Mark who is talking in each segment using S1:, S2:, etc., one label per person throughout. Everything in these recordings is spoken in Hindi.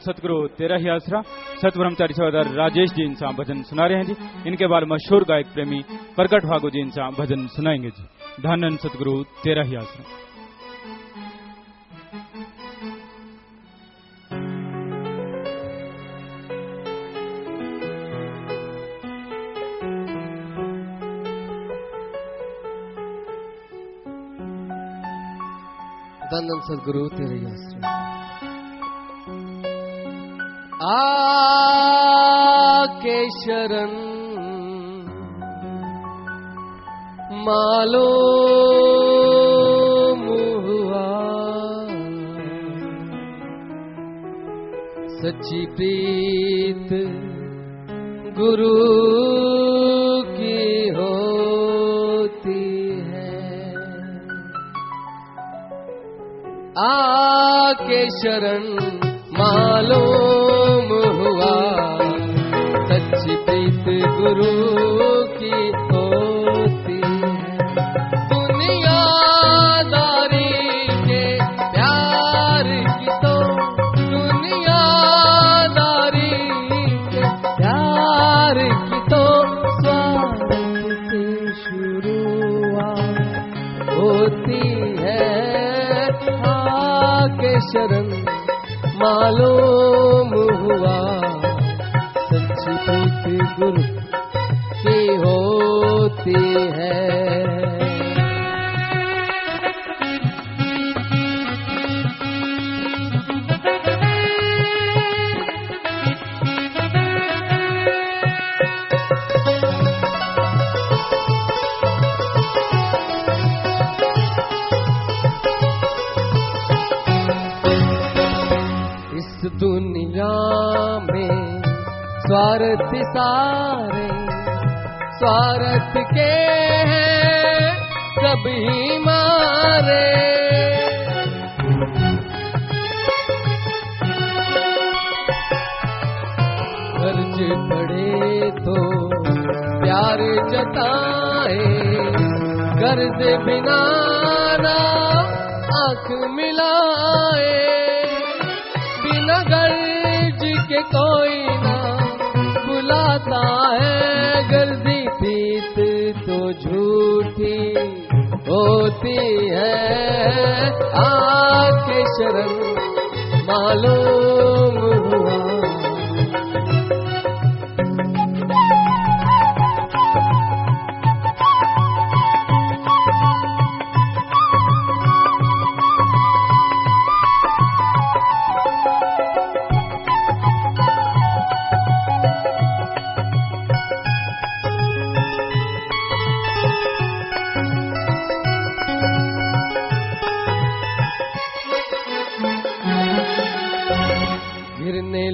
S1: सतगुरु तेरा ही आसरा सतब्रह्मचारी सहोदर राजेश जी इनसा भजन सुना रहे हैं जी। इनके बाद मशहूर गायक प्रेमी प्रकट भागो जी इनसा भजन सुनाएंगे जी। धन सतगुरु तेरा ही आसरा।
S2: धन सतगुरु तेरे ही आसरा। आके शरण मालूम हुआ सच्ची प्रीत गुरु की होती है। आके शरण मालूम हुआ सच्ची प्रीत गुरु की होती है। दुनियादारी के प्यार की तो दुनियादारी के प्यार की तो स्वार्थ से शुरुआत होती है। आके शरण मालूम हुआ सच्ची प्रीत गुरु की होती है। दुनिया में स्वार्थ सारे स्वार्थ के हैं सभी मारे। कर्ज पड़े तो प्यार जताए गर्ज बिना ना आंख मिलाए। बिना गर्ज के कोई ना बुलाता है गर्जी प्रीत तो झूठी होती है। आके शरण मालूम हुआ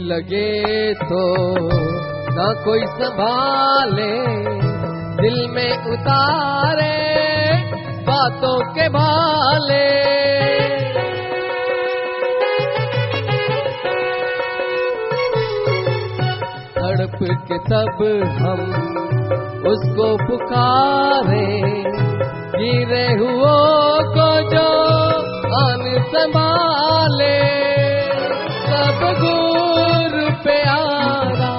S2: लगे तो ना कोई संभाले दिल में उतारे बातों के भाले। तड़प के तब हम उसको पुकारे गिरे हुओं को जो आन संभाले। सब गुरु प्यारा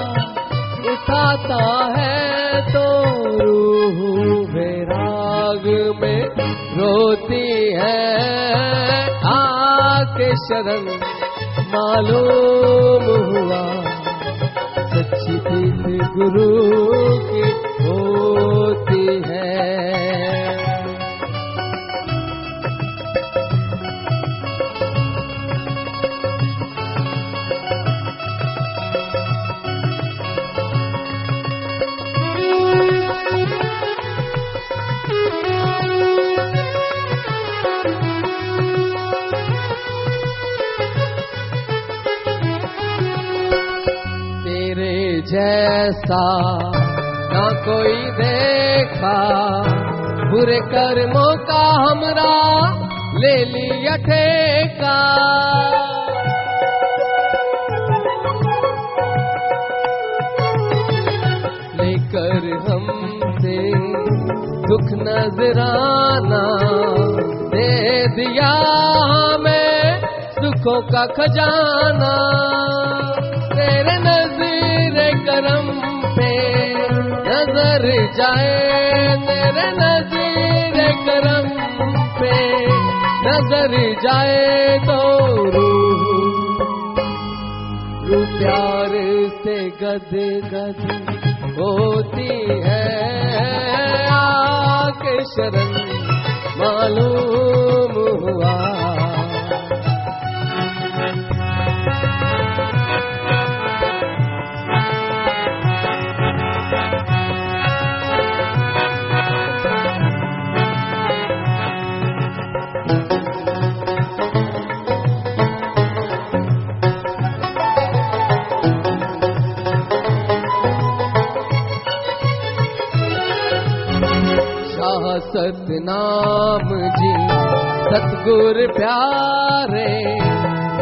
S2: उठाता है तो रूह वैराग में रोती है। आके शरण मालूम हुआ सच्ची प्रीत गुरु की होती है। जैसा ना कोई देखा बुरे कर्मों का हमरा ले लिया ठेका। लेकर हमसे दुख नजराना दे दिया हमें सुख सुखों का खजाना तेरे नज़ीर करम पे नजर जाए, तेरे नज़ीर करम पे नजर जाए तो रूह प्यार से गद गद होती है, आके शरण मालूम हुआ। सतनाम जी सतगुर प्यारे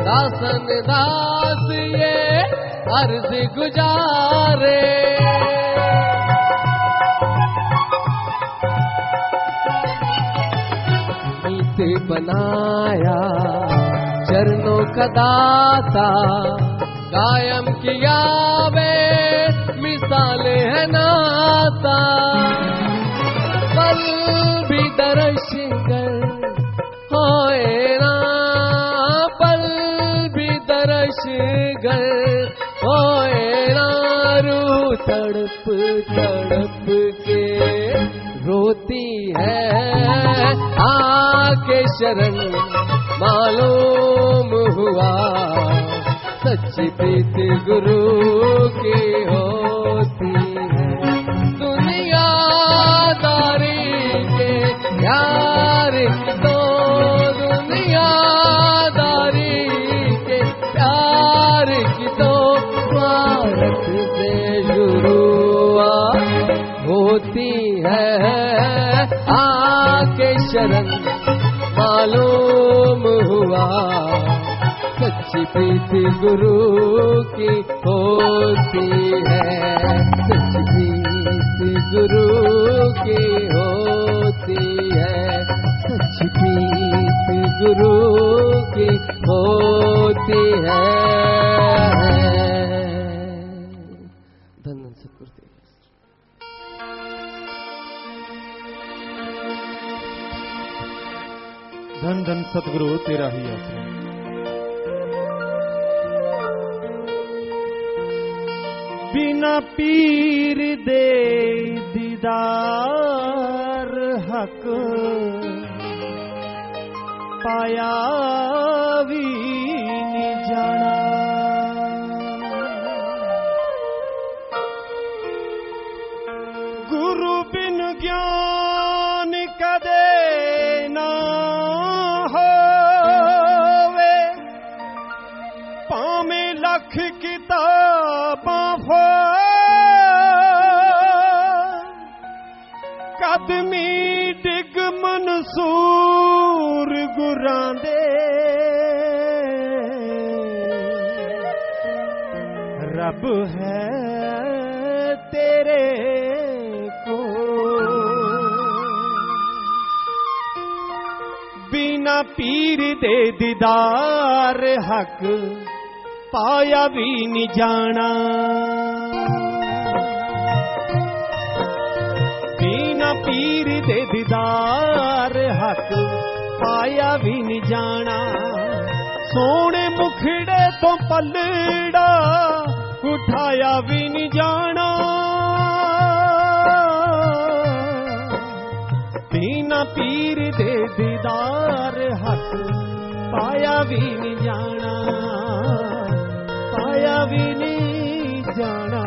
S2: दासन दास ये अर्ज गुजारे, मीत बनाया चरणों का दाता, कायम किया वे मिसाल है नाता, पल भी दर्श कर होए ना, पल भी दर्श कर होए ना, रूह तड़प तड़प के रोती है, आके शरण मालूम हुआ, सच्ची प्रीत गुरु की होती है। प्यार की तो दुनियादारी के प्यार की तो भारत से शुरुआत होती है, आके शरण मालूम हुआ, सच्ची प्रीति गुरु की होती है, सच्ची प्रीति गुरु की होती है, सच्ची प्रीति गुरु की होती है। धन्य सतगुरु
S1: धन धन सतगुरु तेरा ही आश्रय।
S3: बिना पीर दे दीदार हक पाया भी नहीं जाना, गुरु बिन ज्ञान कदे ना होवे, पामे लख किताबां कदमी डिग मनसूर गुरां दे, रब है तेरे को बिना पीर दे दीदार हक पाया भी नहीं जाना, पीर दे दीदार हक पाया भी नहीं जाना, सोने मुखड़े तो पलड़ा उठाया भी नहीं जाना, बिना पीर दे दीदार हक पाया भी नहीं जाना, पाया भी नहीं जाना।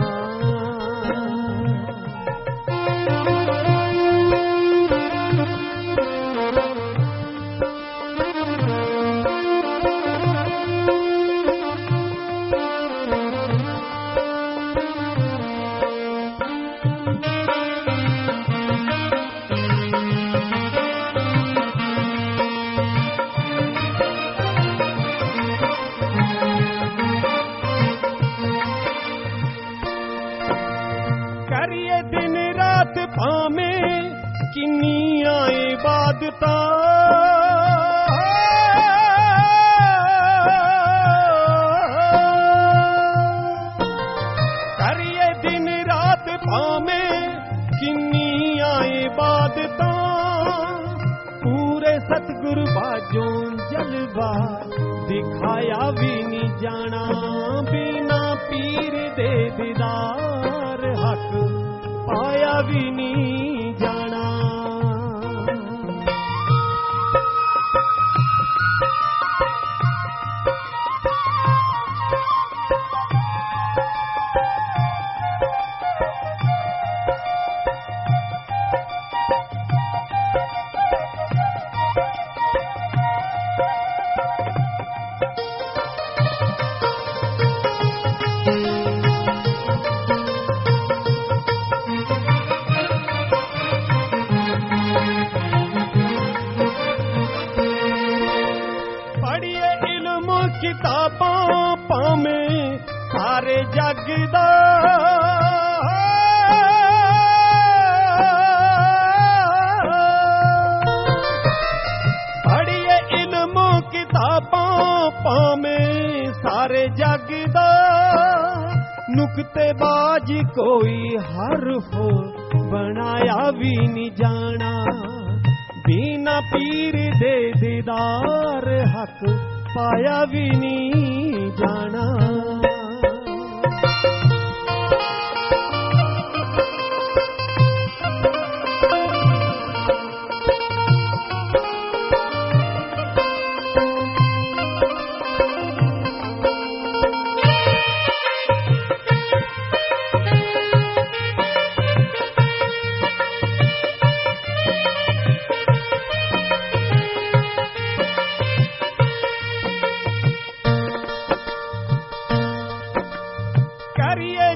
S3: इबादतां तो पूरे सतगुरु बाजों जलवा दिखाया भी नहीं जाना बिना पीर दे दीदार हक पाया भी नहीं जाना। किताबां पामे सारे जग दा पढ़िए इल्म किताबां पामे सारे जग दा नुक्तेबाज कोई हरफ बनाया भी नहीं जाना बिना पीर दे दीदार हक पाया भी नहीं जाना।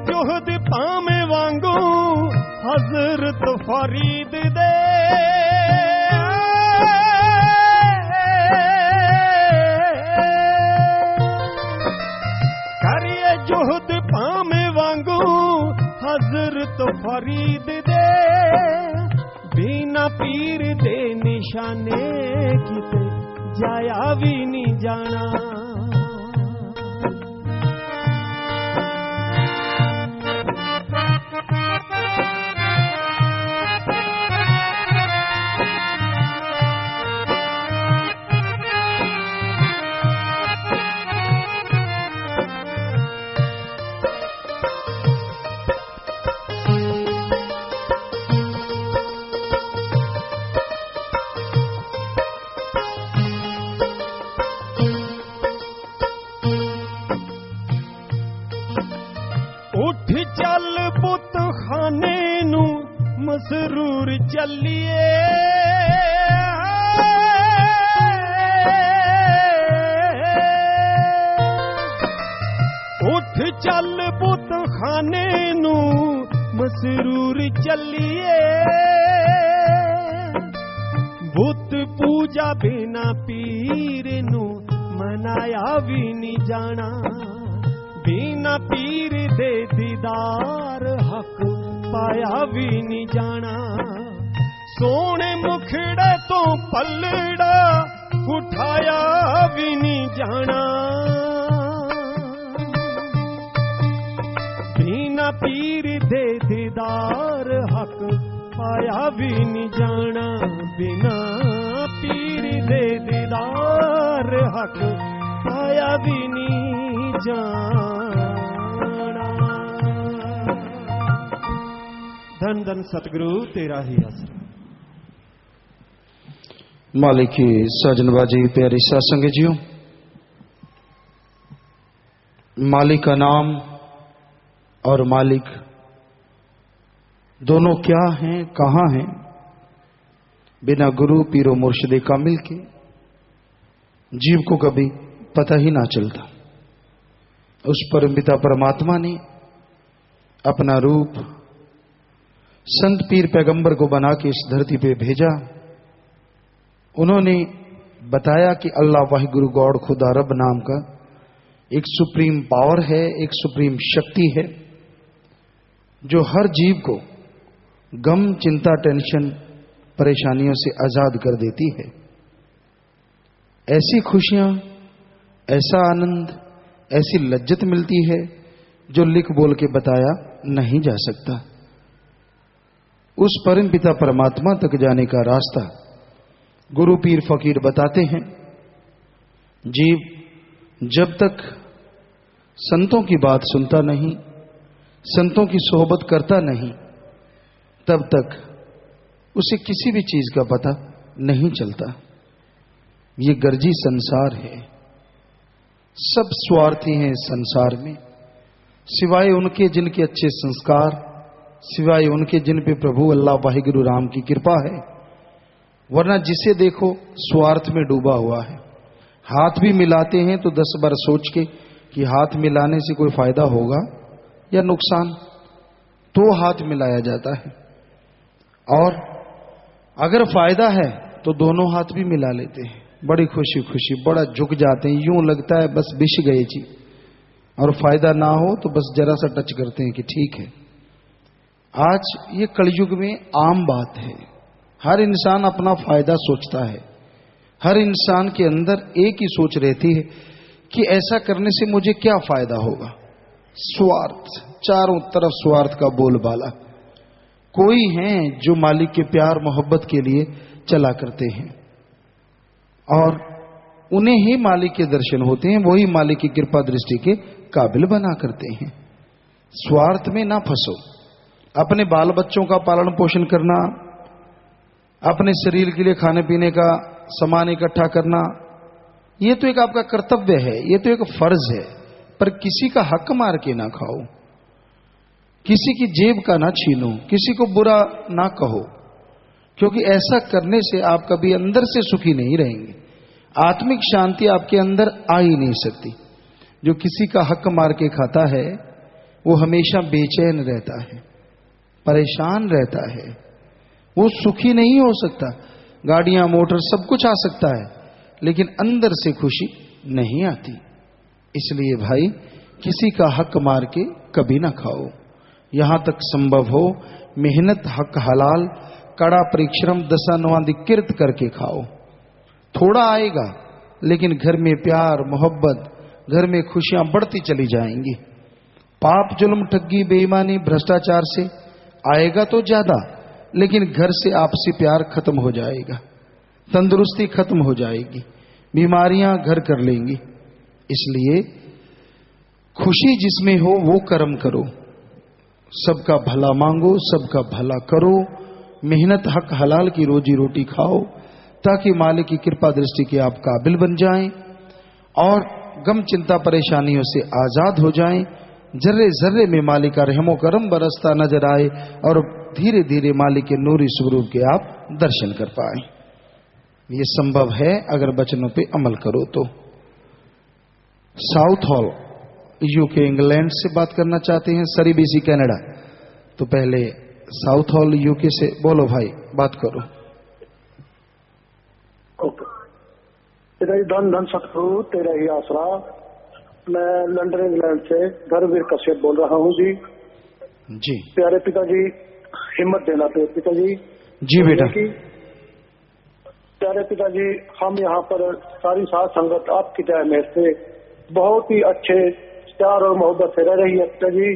S3: जोहद पामे वांगू हजरत फरीद दे करिए जोहद पामे वांगू हजरत फरीद दे बिना पीर दे निशाने किते जाया भी नहीं जाना। उठ चल पुत खाने नू मसरूर चलिए उठ चल पुत खाने नू मसरूर चलिए बुत पूजा बिना पीर नू मनाया भी नहीं जाना बिना पीर दे दीदार हक पाया भी नहीं जाना। सोने मुखड़े तो पलड़ा उठाया भी नहीं जाना बिना पीर दे दीदार हक पाया भी नहीं जाना बिना पीर दे दीदार हक पाया भी नहीं जाना। धन धन सतगुरु तेरा ही आसरा।
S4: मालिक की साजनबाजी प्यारी सासंग जियो, मालिक का नाम और मालिक दोनों क्या हैं, कहां हैं, बिना गुरु पीरो मुर्शिदे कामिल के जीव को कभी पता ही ना चलता। उस परमपिता परमात्मा ने अपना रूप संत पीर पैगंबर को बना के इस धरती पे भेजा। उन्होंने बताया कि अल्लाह वाहिगुरु गॉड खुदा रब नाम का एक सुप्रीम पावर है, एक सुप्रीम शक्ति है जो हर जीव को गम, चिंता, टेंशन, परेशानियों से आजाद कर देती है। ऐसी खुशियां, ऐसा आनंद, ऐसी लज्जत मिलती है जो लिख बोल के बताया नहीं जा सकता। उस परम पिता परमात्मा तक जाने का रास्ता गुरु पीर फकीर बताते हैं। जीव जब तक संतों की बात सुनता नहीं, संतों की सोहबत करता नहीं, तब तक उसे किसी भी चीज का पता नहीं चलता। ये गर्जी संसार है, सब स्वार्थी हैं इस संसार में, सिवाय उनके जिनके अच्छे संस्कार, सिवाय उनके जिन पे प्रभु अल्लाह वाहिगुरु राम की कृपा है। वरना जिसे देखो स्वार्थ में डूबा हुआ है। हाथ भी मिलाते हैं तो 10 बार सोच के कि हाथ मिलाने से कोई फायदा होगा या नुकसान, तो हाथ मिलाया जाता है। और अगर फायदा है तो दोनों हाथ भी मिला लेते हैं, बड़ी खुशी खुशी बड़ा झुक जाते हैं, यूं लगता है बस बिछ गए जी। और फायदा ना हो तो बस जरा सा टच करते हैं कि ठीक है। आज ये कलयुग में आम बात है, हर इंसान अपना फायदा सोचता है। हर इंसान के अंदर एक ही सोच रहती है कि ऐसा करने से मुझे क्या फायदा होगा। स्वार्थ, चारों तरफ स्वार्थ का बोलबाला। कोई हैं जो मालिक के प्यार मोहब्बत के लिए चला करते हैं और उन्हें ही मालिक के दर्शन होते हैं, वही मालिक की कृपा दृष्टि के काबिल बना करते हैं। स्वार्थ में ना फंसो। अपने बाल बच्चों का पालन पोषण करना, अपने शरीर के लिए खाने पीने का सामान इकट्ठा करना, ये तो एक आपका कर्तव्य है, ये तो एक फर्ज है। पर किसी का हक मार के ना खाओ, किसी की जेब का ना छीनो, किसी को बुरा ना कहो, क्योंकि ऐसा करने से आप कभी अंदर से सुखी नहीं रहेंगे। आत्मिक शांति आपके अंदर आ ही नहीं सकती। जो किसी का हक मार के खाता है वो हमेशा बेचैन रहता है, परेशान रहता है, वो सुखी नहीं हो सकता। गाड़ियां मोटर सब कुछ आ सकता है, लेकिन अंदर से खुशी नहीं आती। इसलिए भाई किसी का हक मार के कभी ना खाओ। यहां तक संभव हो मेहनत, हक हलाल, कड़ा परिश्रम, दशानवादिकृत करके खाओ। थोड़ा आएगा लेकिन घर में प्यार मोहब्बत, घर में खुशियां बढ़ती चली जाएंगी। पाप जुल्म ठगी बेईमानी भ्रष्टाचार से आएगा तो ज्यादा, लेकिन घर से आपसी प्यार खत्म हो जाएगा, तंदुरुस्ती खत्म हो जाएगी, बीमारियां घर कर लेंगी। इसलिए खुशी जिसमें हो वो कर्म करो, सबका भला मांगो, सबका भला करो, मेहनत हक हलाल की रोजी रोटी खाओ, ताकि मालिक की कृपा दृष्टि के आप काबिल बन जाएं और गम चिंता परेशानियों से आजाद हो जाएं। जर्रे जर्रे में मालिक का रहमो करम बरसता नजर आए और धीरे धीरे मालिक के नूरी स्वरूप के आप दर्शन कर पाए। ये संभव है अगर वचनों पे अमल करो तो। साउथ हॉल यूके इंग्लैंड से बात करना चाहते हैं, सरी बीसी कनाडा। तो पहले साउथ हॉल यूके से बोलो भाई, बात करो।
S5: ओके, तेरा ही धन धन सतगुरु, तेरा ही आसरा। मैं लंदन इंग्लैंड से धर्मवीर कश्यप बोल रहा हूँ जी।
S4: जी
S5: प्यारे पिताजी, हिम्मत देना पिताजी।
S4: जी बेटा।
S5: प्यारे पिताजी, हम यहाँ पर सारी साथ संगत आपकी दया मेहर से बहुत ही अच्छे प्यार और मोहब्बत से रह रही है पिताजी,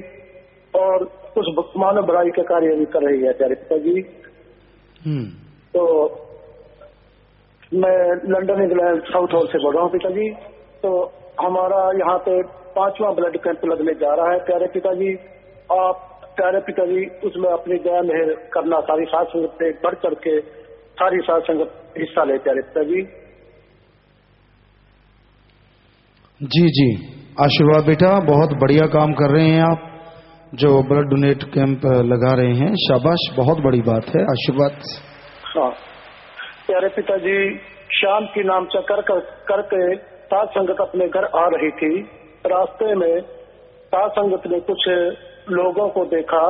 S5: और कुछ मानव भलाई के कार्य भी कर रही है प्यारे पिताजी। तो मैं लंदन इंग्लैंड साउथ हॉल से बोल रहा हूँ पिताजी। तो हमारा यहाँ पे 5वां ब्लड कैंप लगने जा रहा है प्यारे पिताजी। आप प्यारे पिताजी उसमें अपनी दया मेहर करना, सारी साथ संगत पे बढ़ चढ़ के सारी साथ संगत हिस्सा ले प्यारे पिताजी।
S4: जी जी, आशीर्वाद बेटा, बहुत बढ़िया काम कर रहे हैं आप, जो ब्लड डोनेट कैंप लगा रहे हैं। शाबाश, बहुत बड़ी बात है, आशीर्वाद।
S5: हाँ प्यारे पिताजी, शाम की नामचा करके साथ संगत अपने घर आ रही थी। रास्ते में साथ संगत ने कुछ लोगों को देखा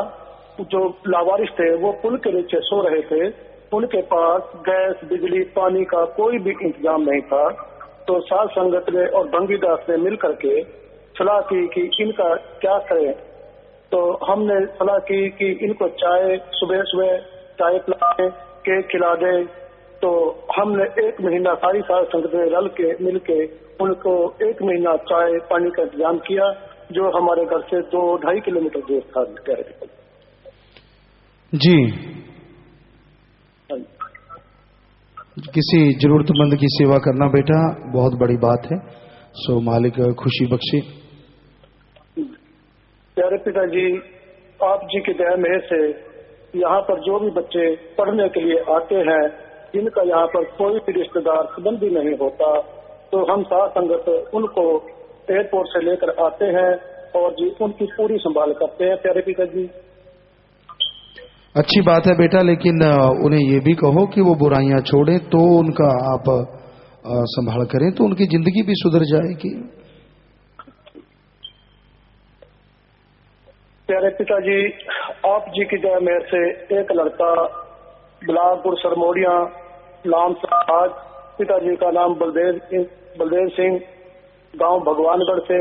S5: जो लावारिस थे, वो पुल के नीचे सो रहे थे। उनके पास गैस, बिजली, पानी का कोई भी इंतजाम नहीं था। तो साथ संगत ने और भंगीदास ने मिल करके सलाह की कि इनका क्या करें। तो हमने सलाह की कि इनको चाय, सुबह सुबह चाय पिलाएं, केक खिला दें। तो हमने 1 महीना सारी साथ संगत ने रल के मिल के उनको 1 महीना चाय पानी का इंतजाम किया, जो हमारे घर से 2-2.5 किलोमीटर दूर था।
S4: जी, किसी जरूरतमंद की सेवा करना बेटा बहुत बड़ी बात है। सो मालिक खुशी बख्शे।
S5: प्यारे पिताजी, आप जी की दया मेहर से यहाँ पर जो भी बच्चे पढ़ने के लिए आते हैं, जिनका यहाँ पर कोई भी रिश्तेदार संबंधी नहीं होता, तो हम साथ संगत उनको एयरपोर्ट से लेकर आते हैं और जी उनकी पूरी संभाल करते हैं। प्यारे पिताजी,
S4: अच्छी बात है बेटा, लेकिन उन्हें ये भी कहो कि वो बुराइयां छोड़ें, तो उनका आप संभाल करें तो उनकी जिंदगी भी सुधर जाएगी।
S5: प्यारे पिताजी, आप जी की दया मेहर से एक लड़का बिलासपुर सरमोड़िया नाम से, पिताजी का नाम बलदेव सिंह, गांव भगवानगढ़ से,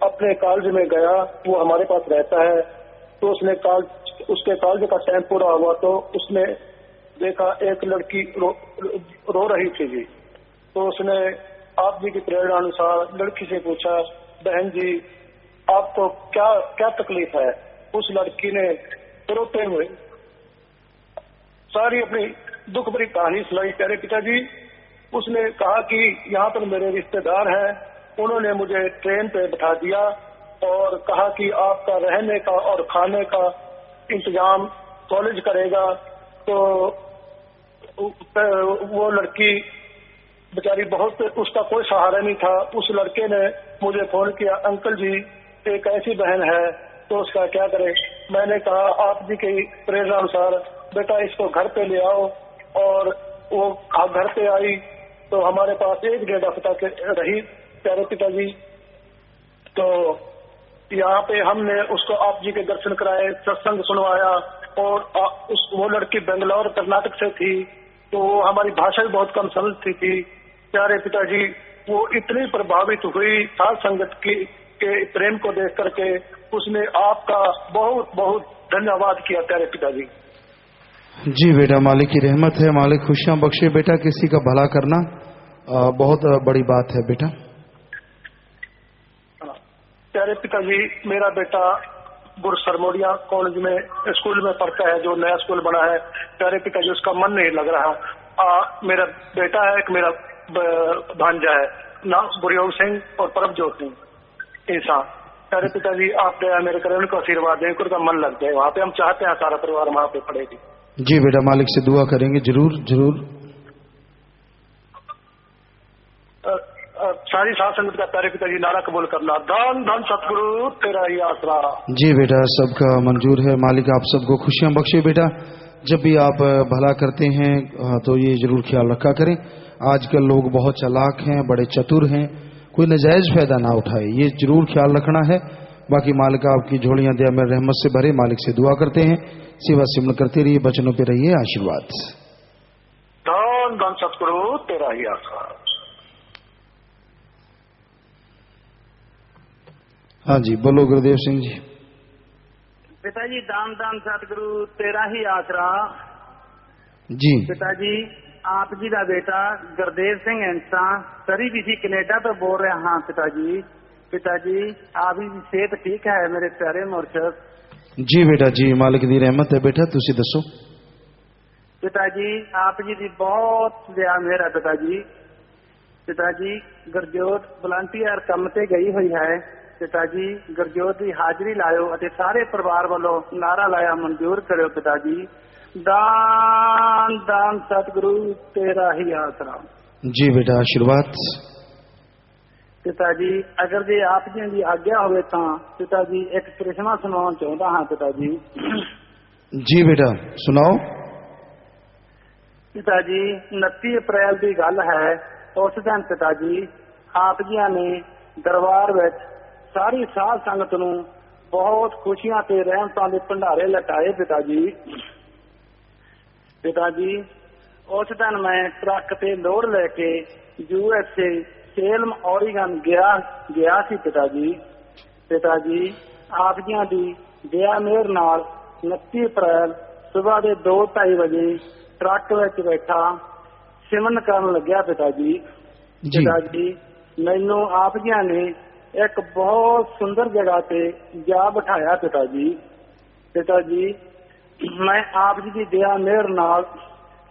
S5: अपने कॉलेज में गया। वो हमारे पास रहता है। तो उसके कॉलेज का टाइम पूरा हुआ तो उसने देखा एक लड़की रो रही थी जी। तो उसने आप जी की प्रेरणा अनुसार लड़की से पूछा, बहन जी आपको क्या तकलीफ है? उस लड़की ने रोते हुए सारी अपनी दुख भरी कहानी सुनाई। प्यारे पिताजी, उसने कहा कि यहाँ पर मेरे रिश्तेदार हैं, उन्होंने मुझे ट्रेन पे बैठा दिया और कहा कि आपका रहने का और खाने का इंतजाम कॉलेज करेगा। तो वो लड़की बेचारी बहुत, उसका कोई सहारा नहीं था। उस लड़के ने मुझे फोन किया, अंकल जी एक ऐसी बहन है तो उसका क्या करे? मैंने कहा आप जी की प्रेरणा अनुसार बेटा इसको घर पे ले आओ। और वो घर पे आई तो हमारे पास 1-1.5 हफ्ता रही। प्यारे पिताजी, तो यहाँ पे हमने उसको आप जी के दर्शन कराए, सत्संग सुनवाया। और वो लड़की बेंगलोर कर्नाटक से थी, तो वो हमारी भाषा भी बहुत कम समझती थी। प्यारे पिताजी, वो इतनी प्रभावित हुई साध संगत के प्रेम को देख करके, उसने आपका बहुत बहुत धन्यवाद किया। प्यारे पिताजी
S4: जी बेटा, मालिक की रहमत है, मालिक खुशियां बख्शे बेटा। किसी का भला करना बहुत बड़ी बात है बेटा।
S5: प्यारे पिताजी, मेरा बेटा गुरु सरमोड़िया कॉलेज में स्कूल में पढ़ता है, जो नया स्कूल बना है। प्यारे पिताजी, उसका मन नहीं लग रहा। मेरा बेटा है, एक मेरा भांजा है, नाम गुरयोग सिंह और परमजोत सिंह ऐसा। प्यारे पिताजी, आप दया मेरे करें, उनको आशीर्वाद दें, उनका मन लग जाए वहाँ पे। हम चाहते हैं सारा परिवार वहाँ पे पढ़ेगी।
S4: जी बेटा, मालिक से दुआ करेंगे जरूर जरूर।
S5: सारी साध संगत का प्यारे पिताजी नारा कबूल करना, धन धन सतगुरु तेरा ही आसरा।
S4: जी बेटा, सबका मंजूर है। मालिक आप सबको खुशियां बख्शे बेटा। जब भी आप भला करते हैं तो ये जरूर ख्याल रखा करें। आजकल लोग बहुत चालाक हैं, बड़े चतुर हैं, कोई नजायज फायदा ना उठाए, ये जरूर ख्याल रखना है। बाकी मालिक आपकी झोलियां दया में रहमत से भरे। मालिक से दुआ करते हैं, सेवा सिमरन करते रहिए, बचनों पे रहिए, आशीर्वाद।
S5: धन धन सतगुरु तेरा ही आसरा।
S4: हाँ जी, बोलो गुरुदेव सिंह जी।
S6: पिताजी, दाम दाम सतगुरु तेरा ही आसरा।
S4: जी
S6: पिताजी, आप जी का बेटा गुरदेव सिंह इंसा सरी बीसी कनेडा तो बोल रहा हाँ पिताजी। पिताजी, आप की सेहत ठीक है मेरे प्यारे मुर्शद?
S4: जी बेटा जी, मालिक दी रहमत है बेटा। तुसी दसो।
S6: पिताजी, आप जी की बहुत दया मेहर है पिताजी। पिताजी, गुरजोत वलंटियर कम ते गई हुई है। पिताजी, गुरजोत की हाजरी लायो और सारे परिवार वालों नारा लाया मंजूर करो पिताजी। दान दान सतगुरु तेरा ही आसरा।
S4: जी बेटा, आशीर्वाद।
S6: पिताजी, अगर जी आप जी की आज्ञा हो तो पिताजी एक कृष्णा सुनाना चाहता हाँ पिताजी।
S4: जी बेटा, सुनाओ।
S6: पिताजी, 29 अप्रैल की गल है। उस दिन पिताजी आप जी ने दरबार में सारी साध संगत नूं बहुत खुशियां ते रहमतां दे भंडारे लटाए पिताजी। पिताजी, उस दिन मैं ट्रक ते लोड लेके USA सेलम ओरिगन गया सी पिताजी। पिताजी, आप जी दी दया मेहर नाल 29 अप्रैल सुबह के 2-2:30 बजे ट्रक विच बैठा सिमरन करन लग्या पिताजी। पिताजी, मैनू आप जी ने एक बहुत सुंदर जगह पे जा बिठाया पिताजी। पिताजी, मैं आप जी की दया मेहर नाल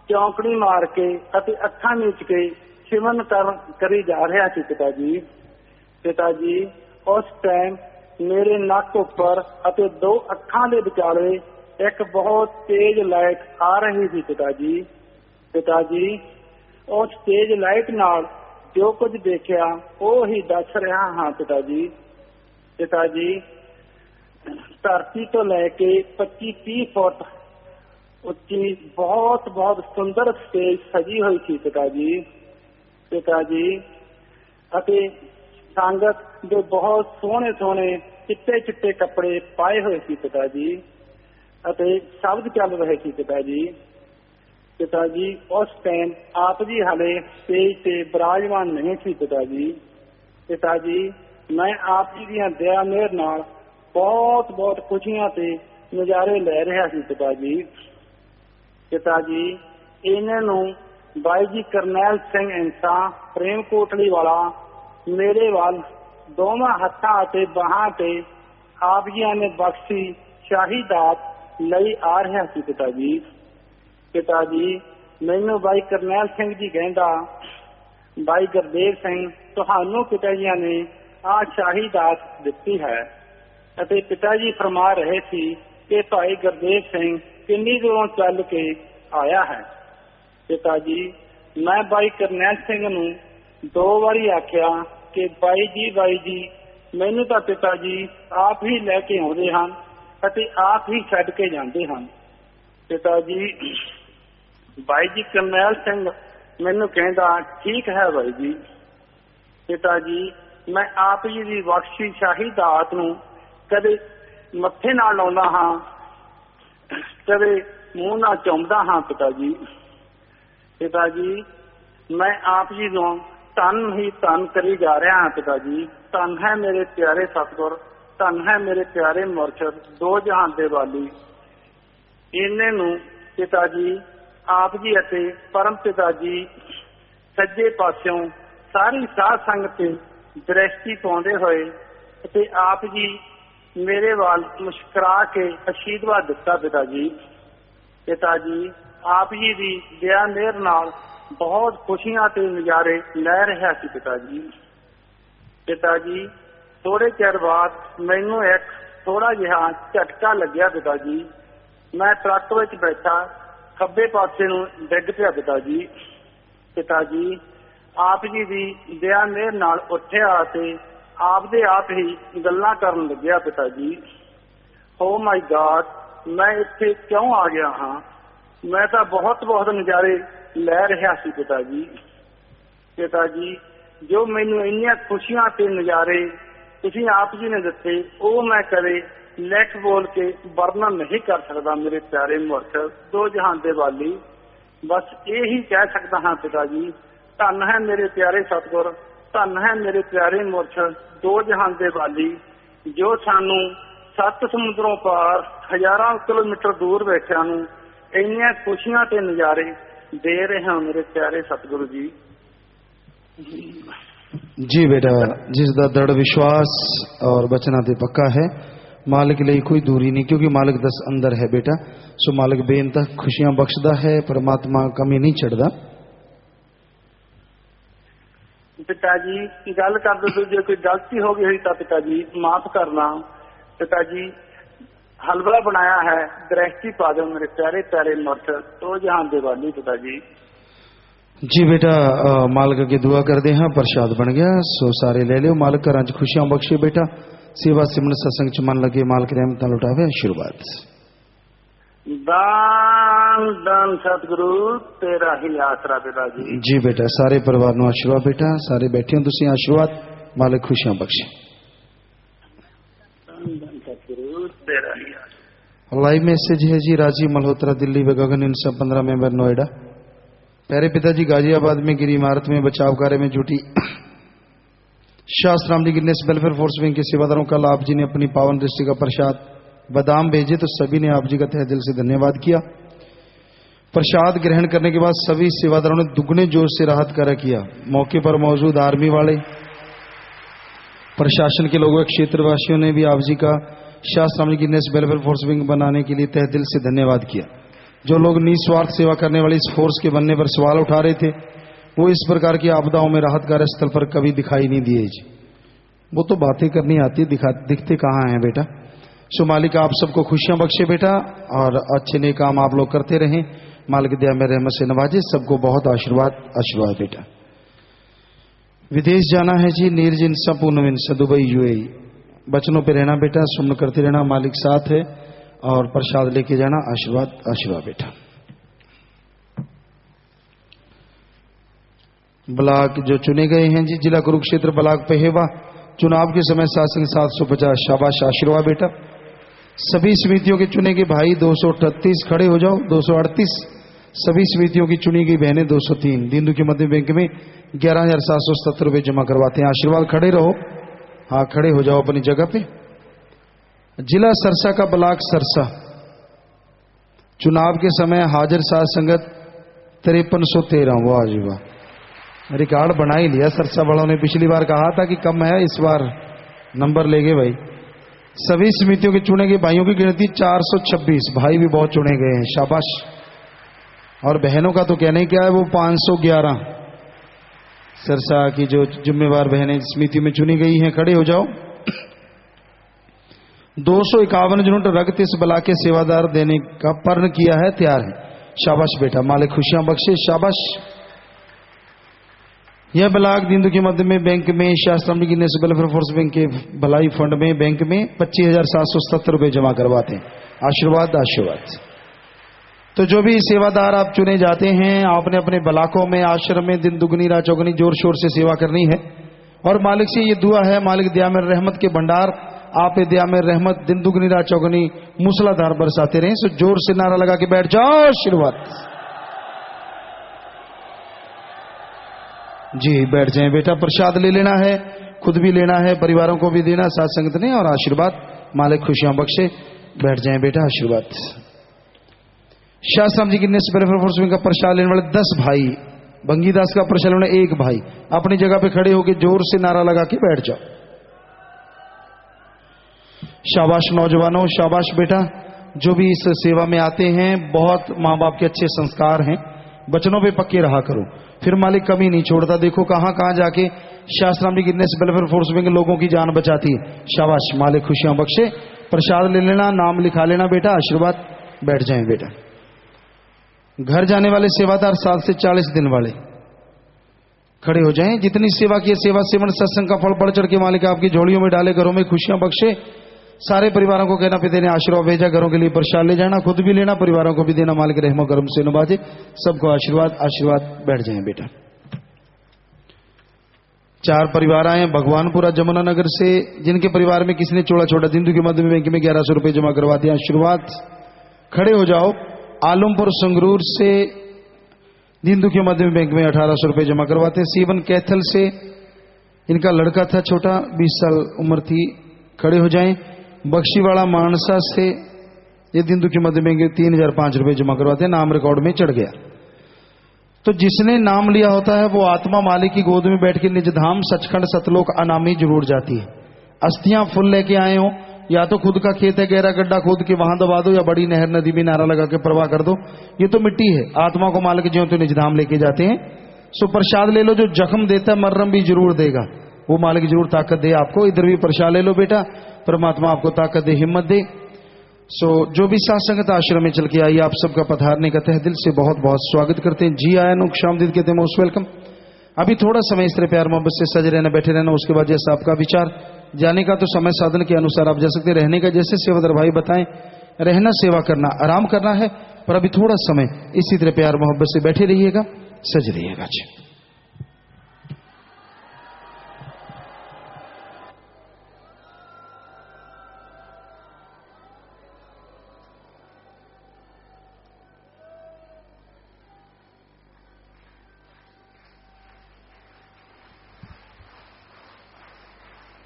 S6: ਚੌਂਕੜੀ ਮਾਰ ਕੇ ਅਤੇ ਅੱਖਾਂ ਮੀਚ ਕੇ ਸਿਮਰਨ ਕਰੀ ਜਾ ਰਿਹਾ ਸੀ ਪਿਤਾ ਜੀ। ਪਿਤਾ ਜੀ ਉਸ ਟਾਈਮ ਮੇਰੇ ਨੱਕ ਉੱਪਰ ਅਤੇ ਦੋ ਅੱਖਾਂ ਦੇ ਵਿਚਾਲੇ ਇੱਕ ਬਹੁਤ ਤੇਜ਼ ਲਾਈਟ ਆ ਰਹੀ ਸੀ ਪਿਤਾ ਜੀ। ਪਿਤਾ ਜੀ ਉਸ ਤੇਜ਼ ਲਾਈਟ ਨਾਲ ਜੋ ਕੁਝ ਦੇਖਿਆ ਉਹ ਹੀ ਦੱਸ ਰਿਹਾ ਹਾਂ ਪਿਤਾ ਜੀ। ਪਿਤਾ ਜੀ ਧਰਤੀ ਤੋਂ ਲੈ ਕੇ 25-30 ਫੁੱਟ ਉੱਚੀ ਬਹੁਤ ਬਹੁਤ ਸੁੰਦਰ ਸਟੇਜ ਸਜੀ ਹੋਈ ਸੀ ਪਿਤਾ ਜੀ। ਪਿਤਾ ਜੀ ਅਤੇ ਸੰਗਤ ਦੇ ਬਹੁਤ ਸੋਹਣੇ ਸੋਹਣੇ ਚਿੱਟੇ ਚਿੱਟੇ ਕੱਪੜੇ ਪਾਏ ਹੋਏ ਸੀ ਪਿਤਾ ਜੀ ਅਤੇ ਸ਼ਬਦ ਚੱਲ ਰਹੇ ਸੀ ਪਿਤਾ ਜੀ। ਪਿਤਾ ਜੀ ਉਸ ਟਾਈਮ ਆਪ ਜੀ ਹਾਲੇ ਸਟੇਜ ਤੇ ਵਿਰਾਜਮਾਨ ਨਹੀਂ ਸੀ ਪਿਤਾ ਜੀ। ਪਿਤਾ ਜੀ ਮੈਂ ਆਪ ਜੀ ਦੀਆਂ ਦਇਆ ਮਿਹਰ ਨਾਲ ਬਹੁਤ ਬਹੁਤ ਖੁਸ਼ੀਆਂ ਤੇ ਨਜ਼ਾਰੇ ਲੈ ਰਿਹਾ ਸੀ ਪਿਤਾ ਜੀ। ਪਿਤਾ ਜੀ ਇਹਨਾਂ ਨੂੰ ਬਾਈ ਜੀ ਕਰਨੈਲ ਸਿੰਘ ਇੰਸਾ ਪ੍ਰੇਮ ਕੋਟਲੀ ਵਾਲਾ ਮੇਰੇ ਵੱਲ ਦੋਵਾਂ ਹੱਥਾਂ ਅਤੇ ਬਾਹਾਂ ਤੇ ਆਪ ਜੀਆਂ ਨੇ ਬਖਸ਼ੀ ਸ਼ਾਹੀ ਦਾਤ ਲਈ ਆ ਰਿਹਾ ਸੀ ਪਿਤਾ ਜੀ। ਪਿਤਾ ਜੀ ਮੈਨੂੰ ਬਾਈ ਕਰਨੈਲ ਸਿੰਘ ਜੀ ਕਹਿੰਦਾ, ਬਾਈ ਗੁਰਦੇਵ ਸਿੰਘ ਤੁਹਾਨੂੰ ਪਿਤਾ ਜੀ ਨੇ ਆਹ ਸ਼ਾਹੀ ਦਾਤ ਦਿੱਤੀ ਹੈ ਅਤੇ ਪਿਤਾ ਜੀ ਫਰਮਾ ਰਹੇ ਸੀ ਕਿ ਭਾਈ ਗੁਰਦੇਵ ਸਿੰਘ ਕਿੰਨੀ ਦੂਰੋਂ ਚੱਲ ਕੇ ਆਇਆ ਹੈ। ਪਿਤਾ ਜੀ ਮੈਂ ਬਾਈ ਕਰਨੈਲ ਸਿੰਘ ਨੂੰ 2 ਵਾਰੀ ਆਖਿਆ ਕਿ ਬਾਈ ਜੀ ਮੈਨੂੰ ਤਾਂ ਪਿਤਾ ਜੀ ਆਪ ਹੀ ਲੈ ਕੇ ਆਉਂਦੇ ਹਨ ਅਤੇ ਆਪ ਹੀ ਛੱਡ ਕੇ ਜਾਂਦੇ ਹਨ। ਪਿਤਾ ਜੀ ਬਾਈ ਜੀ ਕਰਨੈਲ ਸਿੰਘ ਮੈਨੂੰ ਕਹਿੰਦਾ ਠੀਕ ਹੈ ਬਾਈ ਜੀ। ਪਿਤਾ ਜੀ ਮੈਂ ਆਪ ਜੀ ਦੀ ਬਖਸ਼ੀ ਸ਼ਾਹੀ ਦਾਤ ਨੂੰ ਕਦੇ ਮੱਥੇ ਨਾਲ ਲਾਉਂਦਾ ਹਾਂ, ਕਦੇ ਮੂੰਹ ਨਾਲ ਚੁੰਮਦਾ ਹਾਂ ਪਿਤਾ ਜੀ। ਪਿਤਾ ਜੀ ਮੈਂ ਆਪ ਜੀ ਨੂੰ ਧੰਨ ਹੀ ਧੰਨ ਕਰੀ ਜਾ ਰਿਹਾ ਹਾਂ ਪਿਤਾ ਜੀ। ਧੰਨ ਹੈ ਮੇਰੇ ਪਿਆਰੇ ਸਤਿਗੁਰ, ਧੰਨ ਹੈ ਮੇਰੇ ਪਿਆਰੇ ਮੁਰਸ਼ਦ, ਦੋ ਜਹਾਨ ਦੇ ਵਾਲੀ। ਇਹਨੇ ਨੂੰ ਪਿਤਾ ਜੀ ਆਪ ਜੀ ਅਤੇ ਪਰਮ ਪਿਤਾ ਜੀ ਸੱਜੇ ਪਾਸਿਓਂ ਸਾਰੀ ਸਾਧ ਸੰਗਤ ਤੇ ਦ੍ਰਿਸ਼ਟੀ ਪਾਉਂਦੇ ਹੋਏ ਅਤੇ ਆਪ ਜੀ ਮੇਰੇ ਵੱਲ ਮੁਸਕਰਾ ਕੇ ਅਸ਼ੀਰਵਾਦ ਦਿੱਤਾ ਪਿਤਾ ਜੀ। ਪਿਤਾ ਜੀ ਆਪ ਜੀ ਦੀ ਦਇਆ ਮਿਹਰ ਨਾਲ ਬਹੁਤ ਖੁਸ਼ੀਆਂ ਤੇ ਨਜ਼ਾਰੇ ਲੈ ਰਿਹਾ ਸੀ ਪਿਤਾ ਜੀ। ਪਿਤਾ ਜੀ ਥੋੜੇ ਚਿਰ ਬਾਅਦ ਮੈਨੂੰ ਇੱਕ ਥੋੜਾ ਜਿਹਾ ਝਟਕਾ ਲੱਗਿਆ ਪਿਤਾ ਜੀ। ਮੈਂ ਟਰੱਕ ਵਿੱਚ ਬੈਠਾ ਖੱਬੇ ਪਾਸੇ ਨੂੰ ਡਿੱਗ ਪਿਆ ਪਿਤਾ ਜੀ। ਪਿਤਾ ਜੀ ਆਪ ਜੀ ਦੀ ਦਇਆ ਮਿਹਰ ਨਾਲ ਉੱਠਿਆ ਅਤੇ ਆਪ ਦੇ ਆਪ ਹੀ ਗੱਲਾਂ ਕਰਨ ਲੱਗਿਆ ਪਿਤਾ ਜੀ। ਓ ਮਾਈ ਗॉड, ਮੈਂ ਇੱਥੇ ਕਿਉਂ ਆ ਗਿਆ ਹਾਂ? ਮੈਂ ਤਾਂ ਬਹੁਤ ਬਹੁਤ ਨਜ਼ਾਰੇ ਲੈ ਰਿਹਾ ਸੀ ਪਿਤਾ ਜੀ। ਪਿਤਾ ਜੀ ਜੋ ਮੈਨੂੰ ਇੰਨੀਆਂ ਖੁਸ਼ੀਆਂ ਤੇ ਨਜ਼ਾਰੇ ਤੁਸੀਂ ਆਪ ਜੀ ਨੇ ਦਿੱਤੇ ਉਹ ਮੈਂ ਕਦੇ ਲਿਖ ਬੋਲ ਕੇ ਵਰਣਨ ਨਹੀਂ ਕਰ ਸਕਦਾ ਮੇਰੇ ਪਿਆਰੇ ਮੁਰਸ਼ਦ, ਦੋ ਜਹਾਨ ਦੇ ਵਾਲੀ। ਬਸ ਇਹੀ ਕਹਿ ਸਕਦਾ ਹਾਂ ਪਿਤਾ ਜੀ, ਧੰਨ ਹੈ ਮੇਰੇ ਪਿਆਰੇ ਸਤਿਗੁਰ, ਧੰਨ ਹੈ ਮੇਰੇ ਪਿਆਰੇ ਮੁਰਸ਼ਦ, ਦੋ ਜਹਾਨ ਦੇ ਵਾਲੀ, ਜੋ ਸਾਨੂੰ 7 ਸਮੁੰਦਰੋਂ ਪਾਰ ਹਜ਼ਾਰਾਂ ਕਿਲੋਮੀਟਰ ਦੂਰ ਬੈਠਿਆਂ ਨੂੰ ਇੰਨੀਆਂ ਖੁਸ਼ੀਆਂ ਤੇ ਨਜ਼ਾਰੇ ਦੇ ਰਹੇ ਹਾਂ ਮੇਰੇ ਪਿਆਰੇ ਸਤਿਗੁਰੂ ਜੀ।
S4: जी बेटा, जिसका दृढ़ विश्वास और बचना ते पक्का है, मालिक लिए कोई दूरी नहीं, क्योंकि मालिक दस अंदर है बेटा। सो मालिक बेनता खुशियां बख्शदा है, परमात्मा कमी नहीं चढ़दा।
S6: पिता जी गल कर दो, जो कोई गलती हो गई हुई तो पिता जी माफ करना। पिता जी हलवा बनाया है, दृष्टि पा दो मेरे प्यारे प्यारे मुर्शद, तो जहान दे वाली। पिता जी
S4: जी बेटा, मालिक की दुआ कर दे। हाँ प्रसाद बन गया, सो सारे ले लो। मालिक घर च खुशियां बख्शे बेटा, सेवा सिमरन सत्संग च मन लगे, मालिक रहमत लुटावे। आशीर्वाद
S6: दान दान सतगुरु तेरा ही आसरा पिता जी।
S4: जी बेटा, सारे परिवार नु आशीर्वाद बेटा, सारे बैठे हो तुसी आशीर्वाद, मालिक खुशियां बख्शे।
S6: सतगुरु तेरा ही आसरा।
S4: लाइव मैसेज है जी, राजीव मल्होत्रा दिल्ली व गगन इन सब 15 मेंबर नोएडा। प्यारे पिताजी गाजियाबाद में गिरी इमारत में बचाव कार्य में जुटी शास्त्राम जी गिरनेस वेलफेयर फोर्स विंग के सेवादारों का आप जी ने अपनी पावन दृष्टि का प्रसाद बादाम भेजे, तो सभी ने आप जी का तहे दिल से धन्यवाद किया। प्रसाद ग्रहण करने के बाद सभी सेवादारों ने दुगने जोश से राहत कार्य किया। मौके पर मौजूद आर्मी वाले, प्रशासन के लोगों, क्षेत्रवासियों ने भी आप जी का शास्त्राम जी गिरनेस वेलफेयर फोर्स विंग बनाने के लिए तहे दिल से धन्यवाद किया। जो लोग निस्वार्थ सेवा करने वाली इस फोर्स के बनने पर सवाल उठा रहे थे, वो इस प्रकार की आपदाओं में राहत कार्य स्थल पर कभी दिखाई नहीं दिए जी। वो तो बातें करनी आती, दिखते कहाँ हैं बेटा। सो मालिक आप सबको खुशियां बख्शे बेटा, और अच्छे ने काम आप लोग करते रहें। मालिक दया में रहमत से नवाजे, सबको बहुत आशीर्वाद बेटा। विदेश जाना है जी, निर्जिन संपूर्ण विंस दुबई यूएई। बचनों पे रहना बेटा, सुमन करते रहना, मालिक साथ है, और प्रसाद लेके जाना। आशीर्वाद बेटा। ब्लॉक जो चुने गए हैं जी, जिला कुरुक्षेत्र ब्लॉक पहेवा, चुनाव के समय शासन 750। शाबाश, आशीर्वाद बेटा। सभी समितियों के चुने गए भाई 238 खड़े हो जाओ। 238 सभी समितियों की चुनी गई बहनें 203। दीनदु के मध्य बैंक में 11,770 रुपये जमा करवाते हैं। आशीर्वाद, खड़े रहो। हाँ, खड़े हो जाओ अपनी जगह पे। जिला सरसा का ब्लॉक सरसा, चुनाव के समय हाजिर साध संगत 5313। वाह जी वाह, रिकॉर्ड बना ही लिया सरसा वालों ने। पिछली बार कहा था कि कम है, इस बार नंबर ले गए भाई। सभी समितियों के चुने गए भाइयों की गिनती 426। भाई भी बहुत चुने गए हैं, शाबाश। और बहनों का तो कहने क्या है, वो 511 सरसा की जो जिम्मेवार बहनें समिति में चुनी गई हैं। खड़े हो जाओ। 251 यूनिट रक्त इस ब्लॉक के सेवादार देने का पर्ण किया है, तैयार है। शाबाश बेटा, मालिक खुशियां बख्शे। शाबाश। यह ब्लॉक दीनदु के मध्य में बैंक में शास्त्र वेलफेयर फोर्स बैंक के भलाई फंड में बैंक में 25,770 रुपये जमा करवाते हैं। आशीर्वाद। तो जो भी सेवादार आप चुने जाते हैं, आपने अपने ब्लॉकों में आश्रम में दिन दुगनी रात चौगनी जोर शोर से सेवा करनी है। और मालिक से ये दुआ है, मालिक दया में रहमत के भंडार, आप दया में रहमत दिन दुगनी रात चौगनी मूसलाधार बरसाते रहें। सो जोर से नारा लगा के बैठ जाओ। आशीर्वाद जी, बैठ जाएं बेटा। प्रसाद ले लेना है, खुद भी लेना है, परिवारों को भी देना साथ संगत ने। और आशीर्वाद, मालिक खुशियां बख्शे। बैठ जाएं बेटा। आशीर्वाद। शास्त्राम जी की का प्रसाद लेने वाले 10 भाई, बंगीदास का प्रसाद लेने 1 भाई, अपनी जगह पे खड़े होकर जोर से नारा लगा के बैठ जाओ। शाबाश नौजवानों, शाबाश बेटा। जो भी इस सेवा में आते हैं, बहुत माँ बाप के अच्छे संस्कार हैं, बचनों पे पक्के रहा करो, फिर मालिक कमी नहीं छोड़ता। देखो कहां कहां जाके शास्त्राम जी गिरने से वेलफेयर फोर्स में लोगों की जान बचाती है। शाबाश, मालिक खुशियां बख्शे। प्रसाद ले लेना, नाम लिखा लेना बेटा। आशीर्वाद। बैठ जाएं बेटा। घर जाने वाले सेवादार 7 से 40 दिन वाले खड़े हो जाएं। जितनी सेवा की सेवा सेवन सत्संग का फल बढ़ चढ़ के मालिक आपकी झोलियों में डाले, घरों में खुशियां बख्शे। सारे परिवारों को कहना पिता ने आशीर्वाद भेजा, घरों के लिए प्रसाद ले जाना, खुद भी लेना, परिवारों को भी देना। मालिक रहमो करम से नवाजे, सबको आशीर्वाद। बैठ जाएं बेटा। 4 परिवार आए भगवानपुरा जमुनानगर से, जिनके परिवार में किसी ने चोड़ा छोड़ा दीनदु के मध्य में बैंक में 1100 रुपये जमा करवा दिया। आशीर्वाद। खड़े हो जाओ। आलमपुर संगरूर से दीनदु के मध्य में बैंक में 1800 रुपये जमा करवाते हैं। सीवन कैथल से, इनका लड़का था छोटा, 20 साल उम्र थी। खड़े हो जाएं। बख्शीवाड़ा मानसा से ये दीनदु के मध्य में 3005 रुपये जमा करवाते हैं। नाम रिकॉर्ड में चढ़ गया। तो जिसने नाम लिया होता है वो आत्मा मालिक की गोद में बैठ के निजधाम सचखंड सतलोक अनामी जरूर जाती है। अस्थियां फुल लेके आए हो, या तो खुद का खेत है, गहरा गड्ढा खोद के वहां दबा दो, या बड़ी नहर नदी में नारा लगा के प्रवाह कर दो। ये तो मिट्टी है, आत्मा को मालिक ज्यों तो निजधाम लेके जाते हैं। सो प्रसाद ले लो। जो जख्म देता है मर्रम भी जरूर देगा, वो मालिक जरूर ताकत दे आपको। इधर भी प्रसाद ले लो बेटा, परमात्मा आपको ताकत दे, हिम्मत दे। सो जो भी साथ संगत आश्रम में चल के आई, आप सबका पधारने का तहे दिल से बहुत बहुत स्वागत करते हैं। जी आया नुक शामदीद कहते हैं, मोस्ट वेलकम। अभी थोड़ा समय इस तरह प्यार मोहब्बत से सज रहना, बैठे रहना, उसके बाद जैसा आपका विचार, जाने का तो समय साधन के अनुसार आप जा सकते। रहने का जैसे सेवादार भाई बताएं, रहना सेवा करना आराम करना है, पर अभी थोड़ा समय इसी तरह प्यार मोहब्बत से बैठे रहिएगा, सज रहिएगा।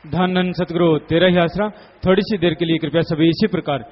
S1: धन सतगुरु तेरा ही आसरा। थोड़ी सी देर के लिए कृपया सभी इसी प्रकार